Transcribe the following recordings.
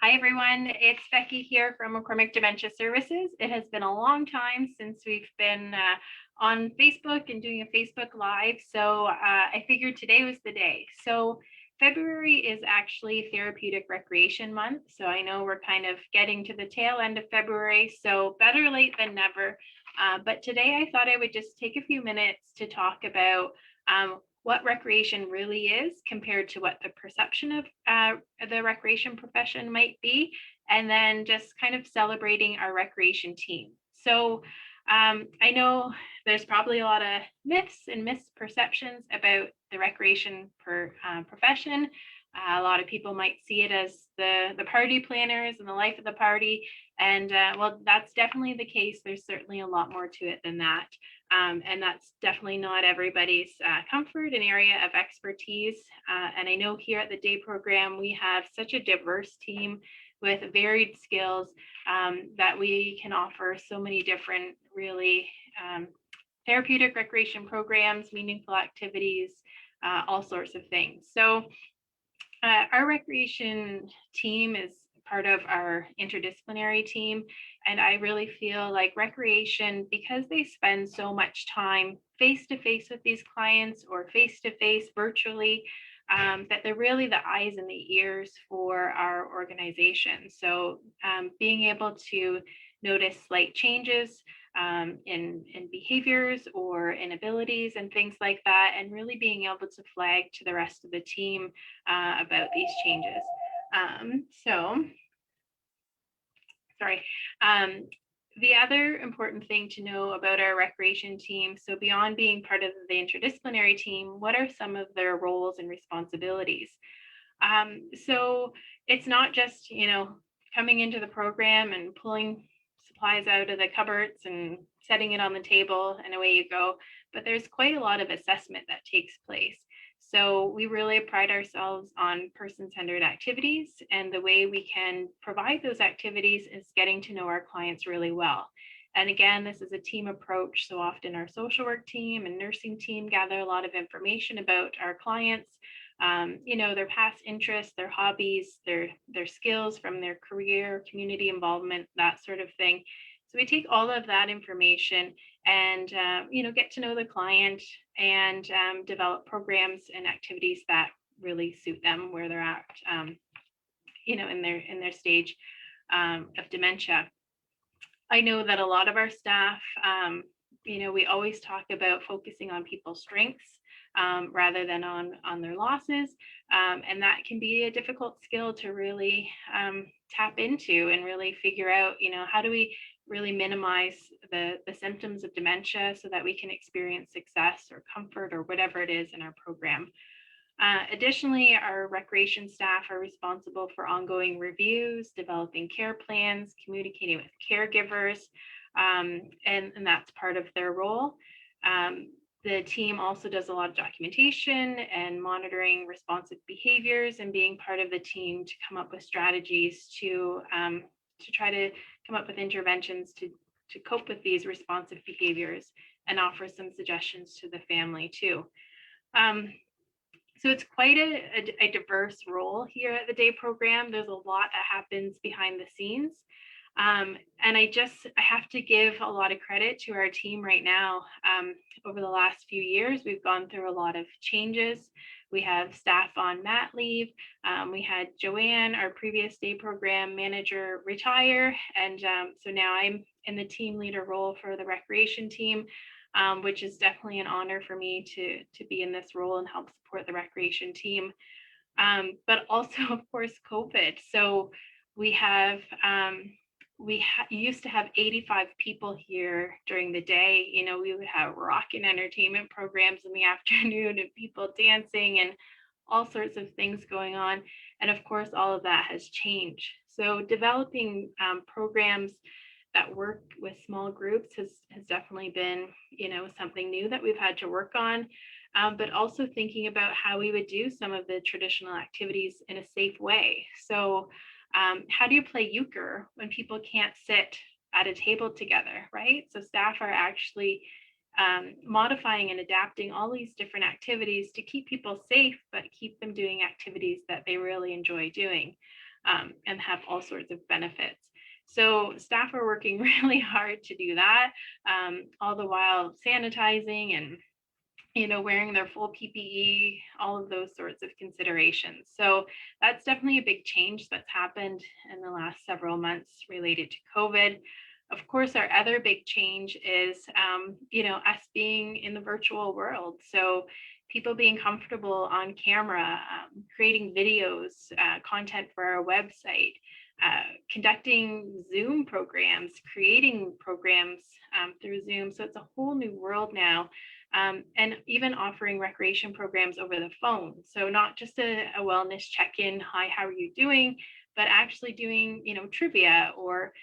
Hi, everyone. It's Becky here from McCormick Dementia Services. It has been a long time since we've been on Facebook and doing a Facebook Live. So I figured today was the day. So February is actually Therapeutic Recreation Month. So I know we're kind of getting to the tail end of February. So better late than never. But today I thought I would just take a few minutes to talk about what recreation really is compared to what the perception of the recreation profession might be, and then just kind of celebrating our recreation team. So I know there's probably a lot of myths and misperceptions about the recreation profession. A lot of people might see it as the party planners and the life of the party. And well, that's definitely the case. There's certainly a lot more to it than that. And that's definitely not everybody's comfort and area of expertise. And I know here at the day program, we have such a diverse team with varied skills that we can offer so many different really therapeutic recreation programs, meaningful activities, all sorts of things. So our recreation team is part of our interdisciplinary team. And I really feel like recreation, because they spend so much time face to face with these clients or face to face virtually, that they're really the eyes and the ears for our organization. So being able to notice slight changes in behaviors or in abilities and things like that, and really being able to flag to the rest of the team about these changes. The other important thing to know about our recreation team, so beyond being part of the interdisciplinary team, what are some of their roles and responsibilities? So it's not just, coming into the program and pulling supplies out of the cupboards and setting it on the table and away you go, but there's quite a lot of assessment that takes place. So we really pride ourselves on person-centered activities, and the way we can provide those activities is getting to know our clients really well. And again, this is a team approach. So often our social work team and nursing team gather a lot of information about our clients, their past interests, their hobbies, their skills from their career, community involvement, that sort of thing. So we take all of that information and get to know the client and develop programs and activities that really suit them where they're at, in their stage of dementia. I know that a lot of our staff, we always talk about focusing on people's strengths rather than on their losses. And that can be a difficult skill to really tap into and really figure out, how do we really minimize the symptoms of dementia so that we can experience success or comfort or whatever it is in our program. Additionally, our recreation staff are responsible for ongoing reviews, developing care plans, communicating with caregivers, and that's part of their role. The team also does a lot of documentation and monitoring responsive behaviors, and being part of the team to come up with strategies to try to come up with interventions to cope with these responsive behaviors and offer some suggestions to the family too. So it's quite a diverse role here at the day program. There's a lot that happens behind the scenes. And I have to give a lot of credit to our team right now. Over the last few years, we've gone through a lot of changes. We have staff on mat leave. We had Joanne, our previous day program manager, retire. And so now I'm in the team leader role for the recreation team, which is definitely an honor for me to be in this role and help support the recreation team. But also, of course, COVID. So we used to have 85 people here during the day. We would have rock and entertainment programs in the afternoon and people dancing and all sorts of things going on. And of course, all of that has changed. So developing programs that work with small groups has definitely been, something new that we've had to work on. But also thinking about how we would do some of the traditional activities in a safe way. So how do you play euchre when people can't sit at a table together, right? So staff are actually modifying and adapting all these different activities to keep people safe, but keep them doing activities that they really enjoy doing. and have all sorts of benefits. So staff are working really hard to do that, all the while sanitizing and wearing their full PPE, all of those sorts of considerations. So that's definitely a big change that's happened in the last several months related to COVID. Of course, our other big change is, us being in the virtual world. So people being comfortable on camera, creating videos, content for our website, conducting Zoom programs, creating programs through Zoom. So it's a whole new world now, and even offering recreation programs over the phone. So not just a wellness check-in, hi, how are you doing, but actually doing, trivia or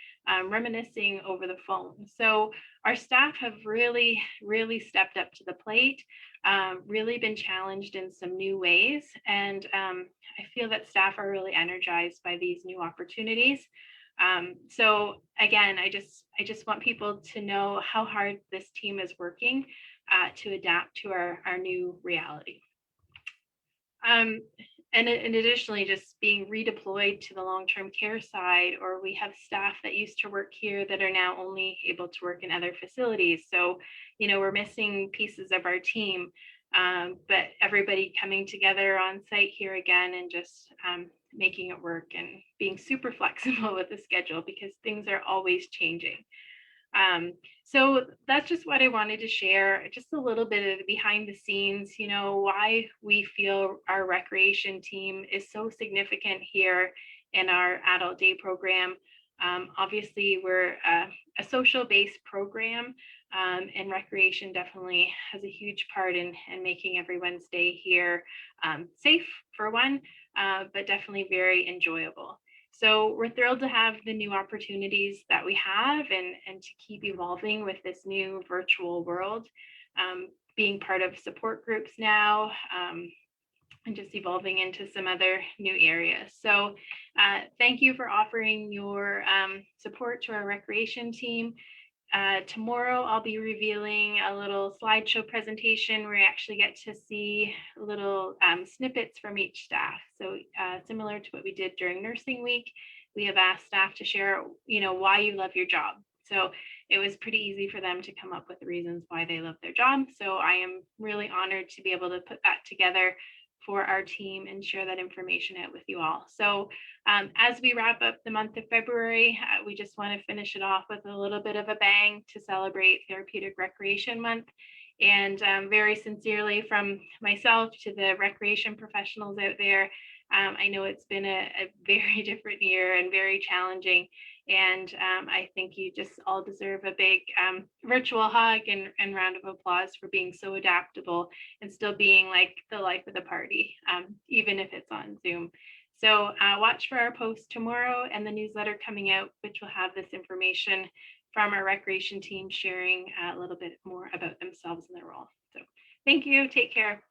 reminiscing over the phone. So our staff have really, really stepped up to the plate, really been challenged in some new ways. And I feel that staff are really energized by these new opportunities. So again, I just want people to know how hard this team is working to adapt to our new reality. Um, and additionally, just being redeployed to the long-term care side, or we have staff that used to work here that are now only able to work in other facilities. So, we're missing pieces of our team, but everybody coming together on site here again and just making it work and being super flexible with the schedule because things are always changing. So that's just what I wanted to share, just a little bit of the behind the scenes, why we feel our recreation team is so significant here in our adult day program. Obviously, we're a social based program, and recreation definitely has a huge part in making everyone's day here safe, for one, but definitely very enjoyable. So we're thrilled to have the new opportunities that we have and to keep evolving with this new virtual world, being part of support groups now, and just evolving into some other new areas. So thank you for offering your support to our recreation team. Tomorrow, I'll be revealing a little slideshow presentation where you actually get to see little snippets from each staff. So similar to what we did during Nursing Week, we have asked staff to share, why you love your job. So it was pretty easy for them to come up with the reasons why they love their job. So I am really honored to be able to put that together for our team and share that information out with you all. So as we wrap up the month of February, we just want to finish it off with a little bit of a bang to celebrate Therapeutic Recreation Month. And very sincerely from myself to the recreation professionals out there, I know it's been a very different year and very challenging. And I think you just all deserve a big virtual hug and round of applause for being so adaptable and still being like the life of the party, even if it's on Zoom. So watch for our post tomorrow and the newsletter coming out, which will have this information from our recreation team sharing a little bit more about themselves and their role. So thank you. Take care.